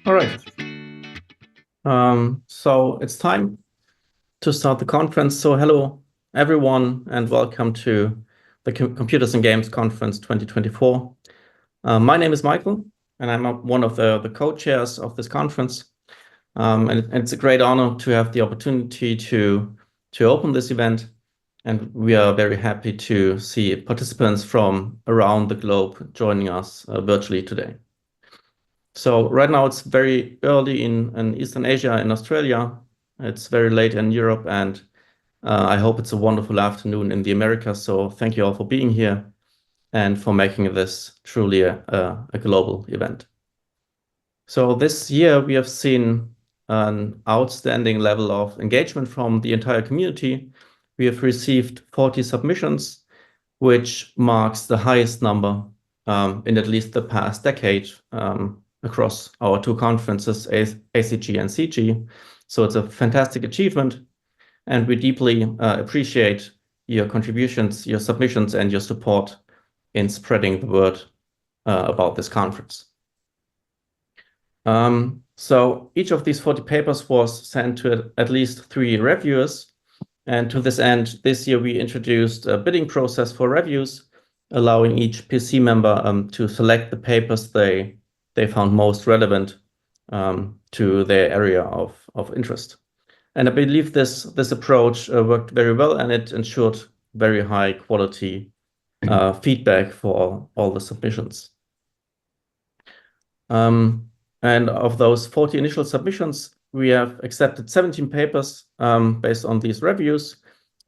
All right. So it's time to start the conference. So hello, everyone, and welcome to the Computers and Games Conference 2024. My name is Michael, and I'm one of the co-chairs of this conference. And it's a great honor to have the opportunity to open this event. And we are very happy to see participants from around the globe joining us virtually today. So right now it's very early in Eastern Asia and Australia. It's very late in Europe, and I hope it's a wonderful afternoon in the Americas. So thank you all for being here and for making this truly a global event. So this year we have seen an outstanding level of engagement from the entire community. We have received 40 submissions, which marks the highest number in at least the past decade across our two conferences, ACG and CG. So it's a fantastic achievement, and we deeply appreciate your contributions, your submissions, and your support in spreading the word about this conference. So each of these 40 papers was sent to at least 3 reviewers. And to this end, this year we introduced a bidding process for reviews, allowing each PC member to select the papers they found most relevant to their area of interest. And I believe this approach worked very well, and it ensured very high quality feedback for all the submissions. And of those 40 initial submissions, we have accepted 17 papers based on these reviews,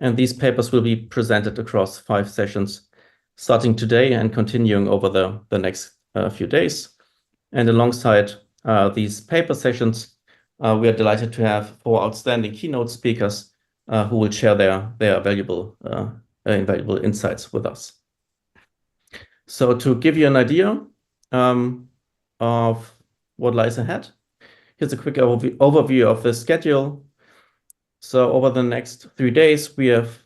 and these papers will be presented across 5 sessions, starting today and continuing over the next few days. And alongside these paper sessions, we are delighted to have 4 outstanding keynote speakers who will share their valuable insights with us. So to give you an idea of what lies ahead, here's a quick overview of the schedule. So over the next 3 days, we have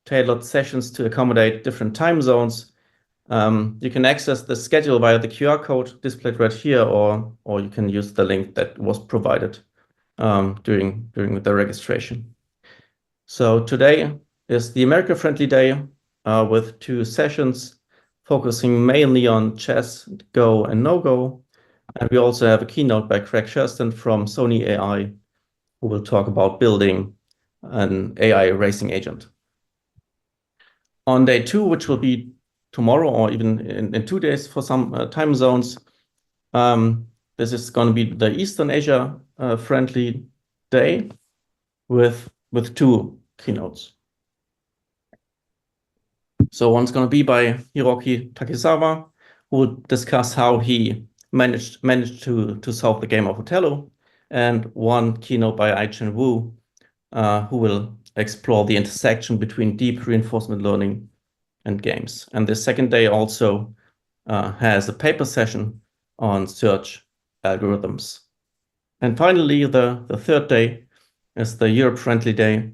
tailored sessions to accommodate different time zones. You can access the schedule via the QR code displayed right here, or you can use the link that was provided during the registration. So today is the America-friendly day with 2 sessions focusing mainly on chess, Go, and no-Go. And we also have a keynote by Craig Sherston from Sony AI, who will talk about building an AI racing agent. On day 2, which will be tomorrow or even in 2 days for some time zones, this is going to be the Eastern Asia friendly day with 2 keynotes. So one's going to be by Hiroki Takesawa, who will discuss how he managed to solve the game of Othello, and one keynote by Ai-Chen Wu, who will explore the intersection between deep reinforcement learning and games. And the second day also has a paper session on search algorithms. And finally, the third day is the Europe-friendly day,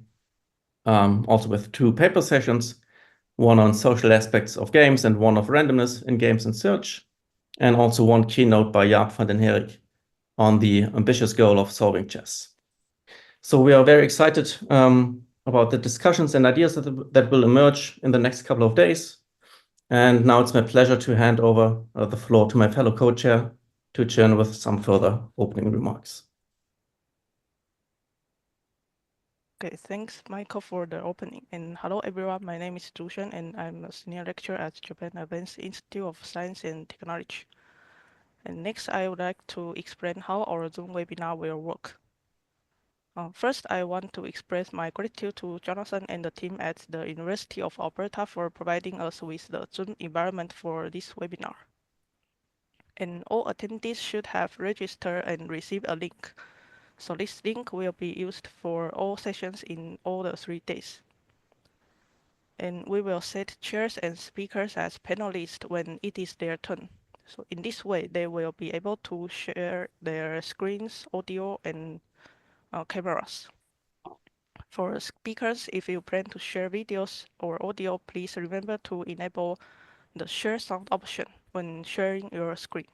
also with 2 paper sessions, one on social aspects of games and one of randomness in games and search, and also one keynote by Jaap van den Herik on the ambitious goal of solving chess. So we are very excited about the discussions and ideas that will emerge in the next couple of days. And now it's my pleasure to hand over the floor to my fellow co-chair, Chu-Hsuan, with some further opening remarks. Okay, thanks, Michael, for the opening. And hello, everyone. My name is Chu-Hsuan, and I'm a senior lecturer at Japan Advanced Institute of Science and Technology. And next, I would like to explain how our Zoom webinar will work. First, I want to express my gratitude to Jonathan and the team at the University of Alberta for providing us with the Zoom environment for this webinar. And all attendees should have registered and received a link. So this link will be used for all sessions in all the 3 days. And we will set chairs and speakers as panelists when it is their turn. So in this way, they will be able to share their screens, audio, and cameras. For speakers, if you plan to share videos or audio, please remember to enable the share sound option when sharing your screen.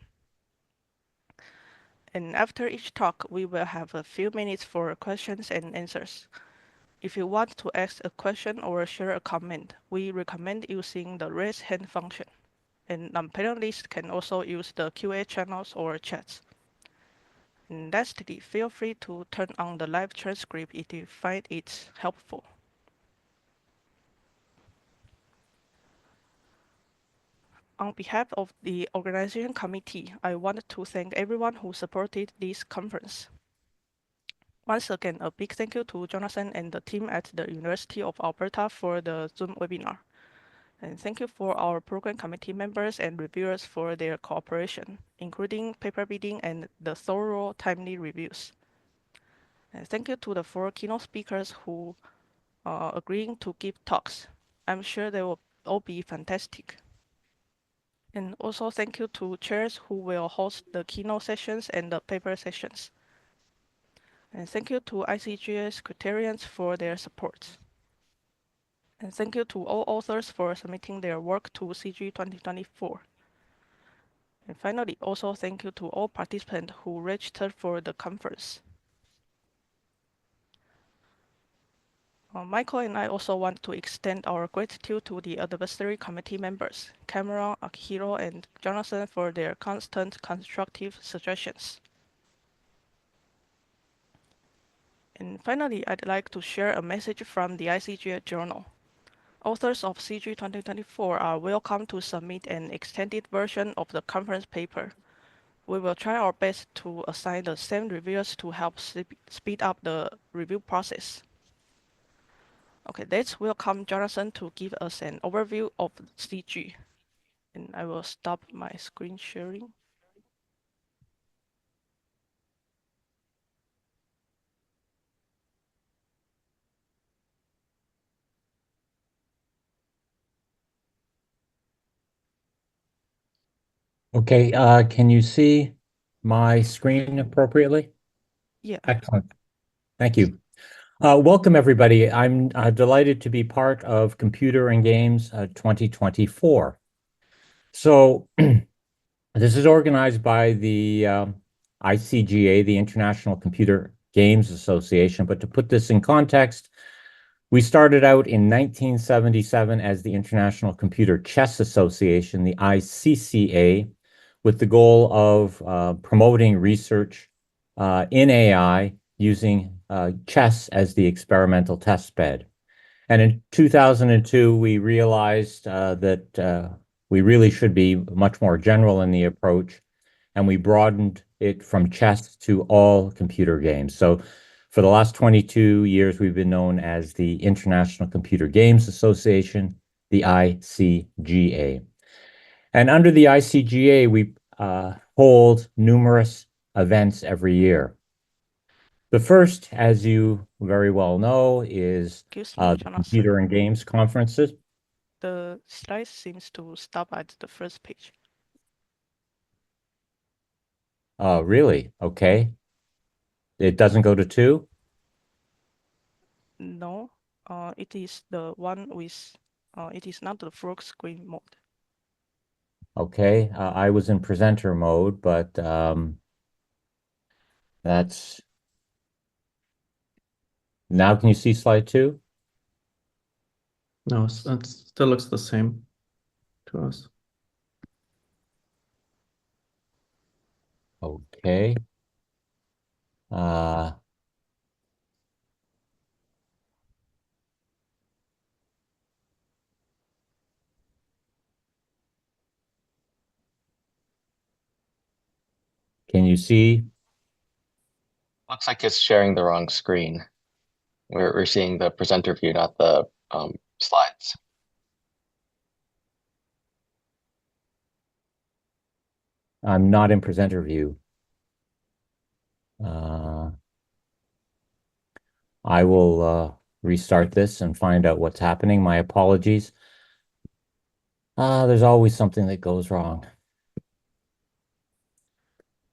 And after each talk, we will have a few minutes for questions and answers. If you want to ask a question or share a comment, we recommend using the raise hand function. And non-panelists can also use the QA channels or chats. And lastly, feel free to turn on the live transcript if you find it helpful. On behalf of the organization committee, I want to thank everyone who supported this conference. Once again, a big thank you to Jonathan and the team at the University of Alberta for the Zoom webinar. And thank you for our program committee members and reviewers for their cooperation, including paper reading and the thorough, timely reviews. And thank you to the 4 keynote speakers who are agreeing to give talks. I'm sure they will all be fantastic. And also thank you to chairs who will host the keynote sessions and the paper sessions. And thank you to ICGA secretarians for their support. And thank you to all authors for submitting their work to CG 2024. And finally, also thank you to all participants who registered for the conference. Michael and I also want to extend our gratitude to the advisory committee members, Cameron, Akihiro, and Jonathan for their constant constructive suggestions. And finally, I'd like to share a message from the ICGA Journal. Authors of CG 2024 are welcome to submit an extended version of the conference paper. We will try our best to assign the same reviewers to help speed up the review process. Okay, let's welcome Jonathan to give us an overview of CG. And I will stop my screen sharing. Okay, can you see my screen appropriately? Yeah. Excellent. Thank you. Welcome, everybody. I'm delighted to be part of Computer and Games 2024. So this is organized by the ICGA, the International Computer Games Association. But to put this in context, we started out in 1977 as the International Computer Chess Association, the ICCA, with the goal of promoting research in AI using chess as the experimental test bed. And in 2002, we realized that we really should be much more general in the approach, and we broadened it from chess to all computer games. So for the last 22 years, we've been known as the International Computer Games Association, the ICGA. And under the ICGA, we hold numerous events every year. The first, as you very well know, is the Computer and Games conferences. The slide seems to stop at the first page. Oh, really? Okay. It doesn't go to 2? No, it is the one with, it is not the full screen mode. Okay, I was in presenter mode, but that's... Now can you see slide 2? No, it still looks the same to us. Okay. Can you see? Looks like it's sharing the wrong screen. We're seeing the presenter view, not the slides. I'm not in presenter view. I will restart this and find out what's happening. My apologies. There's always something that goes wrong.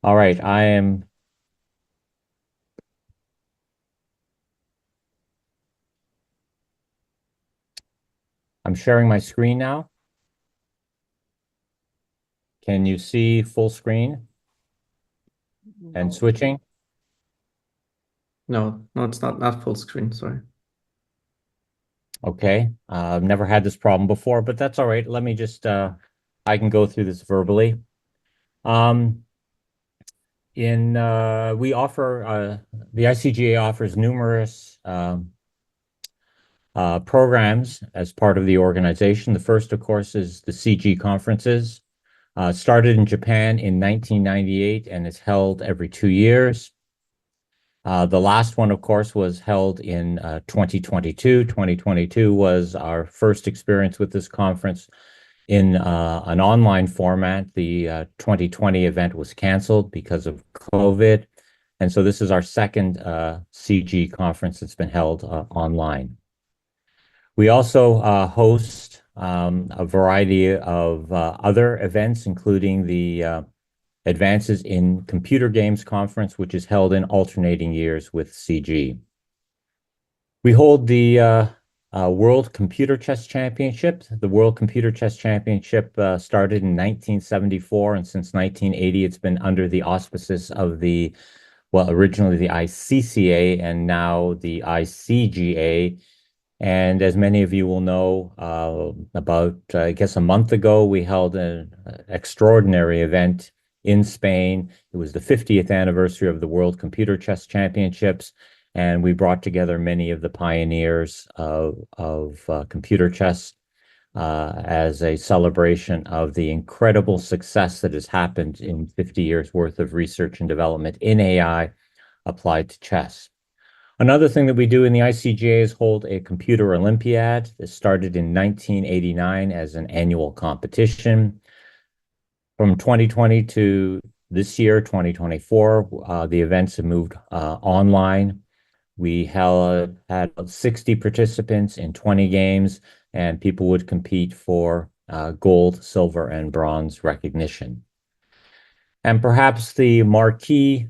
All right, I'm sharing my screen now. Can you see full screen? and No. switching? No, it's not full screen, sorry. Okay, I've never had this problem before, but that's all right. Let me just, I can go through this verbally. We offer, the ICGA offers numerous programs as part of the organization. The first, of course, is the CG conferences. Started in Japan in 1998 and it's held every 2 years. The last one, of course, was held in 2022. 2022 was our first experience with this conference in an online format. The 2020 event was canceled because of COVID. And so this is our second CG conference that's been held online. We also host a variety of other events, including the Advances in Computer Games Conference, which is held in alternating years with CG. We hold the World Computer Chess Championship. The World Computer Chess Championship started in 1974, and since 1980, it's been under the auspices of originally the ICCA and now the ICGA. And as many of you will know, about, I guess, a month ago, we held an extraordinary event in Spain. It was the 50th anniversary of the World Computer Chess Championships, and we brought together many of the pioneers of computer chess as a celebration of the incredible success that has happened in 50 years worth of research and development in AI applied to chess. Another thing that we do in the ICGA is hold a computer Olympiad. This started in 1989 as an annual competition. From 2020 to this year, 2024, the events have moved online. We had about 60 participants in 20 games, and people would compete for gold, silver, and bronze recognition. And perhaps the marquee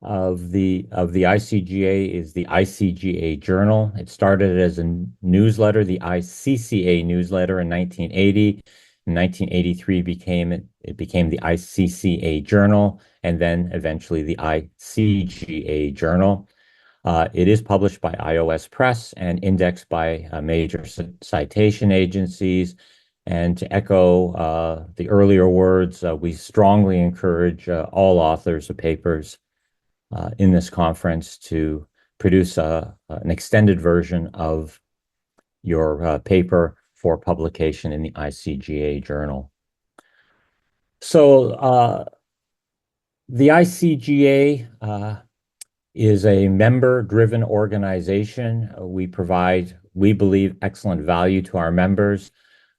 of the ICGA is the ICGA Journal. It started as a newsletter, the ICCA newsletter in 1980. In 1983, it became the ICCA Journal, and then eventually the ICGA Journal. It is published by iOS Press and indexed by major citation agencies. And to echo the earlier words, we strongly encourage all authors of papers in this conference to produce an extended version of your paper for publication in the ICGA Journal. So the ICGA is a member-driven organization. We provide, we believe, excellent value to our members.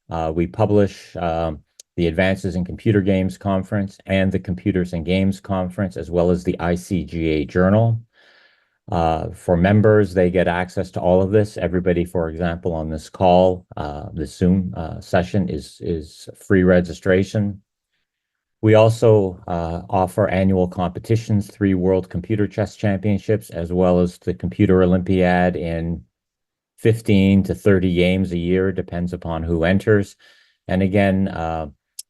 We publish the Advances in Computer Games Conference and the Computers and Games Conference, as well as the ICGA Journal. For members, they get access to all of this. Everybody, for example, on this call, the Zoom session is free registration. We also offer annual competitions, 3 World Computer Chess Championships, as well as the Computer Olympiad in 15 to 30 games a year, depends upon who enters. And again,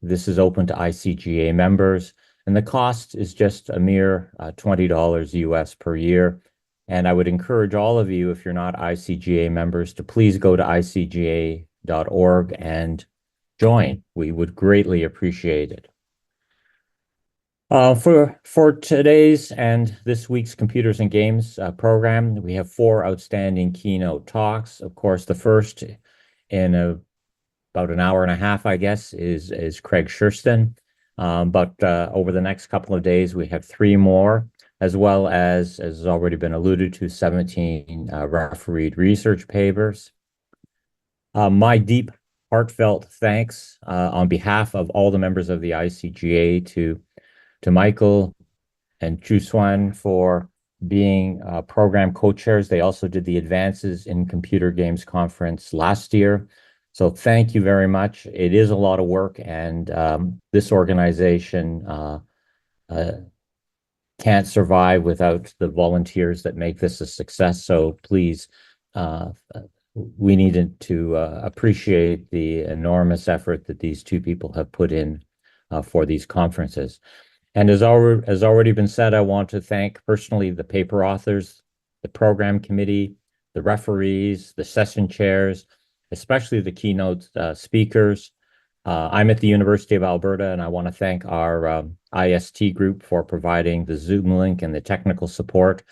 this is open to ICGA members, and the cost is just a mere $20 US per year. And I would encourage all of you, if you're not ICGA members, to please go to icga.org and join. We would greatly appreciate it. For today's and this week's Computers and Games program, we have 4 outstanding keynote talks. Of course, the first in about an hour and a half, I guess, is Craig Schurston. But over the next couple of days, we have 3 more, as well as has already been alluded to, 17 refereed research papers. My deep, heartfelt thanks on behalf of all the members of the ICGA to Michael and Chu-Hsuan for being program co-chairs. They also did the Advances in Computer Games Conference last year. So thank you very much. It is a lot of work, and this organization can't survive without the volunteers that make this a success. So please, we needed to appreciate the enormous effort that these 2 people have put in for these conferences. And as already been said, I want to thank personally the paper authors, the program committee, the referees, the session chairs, especially the keynote speakers. I'm at the University of Alberta, and I want to thank our IST group for providing the Zoom link and the technical support.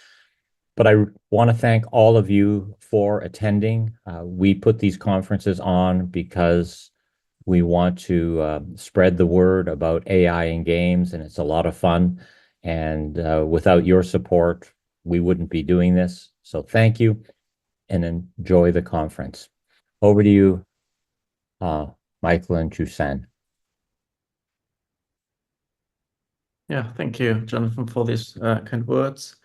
But I want to thank all of you for attending. We put these conferences on because we want to spread the word about AI in games, and it's a lot of fun. And without your support, we wouldn't be doing this. So thank you, and enjoy the conference. Over to you, Michael and Chu-Hsuan. Yeah, thank you, Jonathan, for these kind words.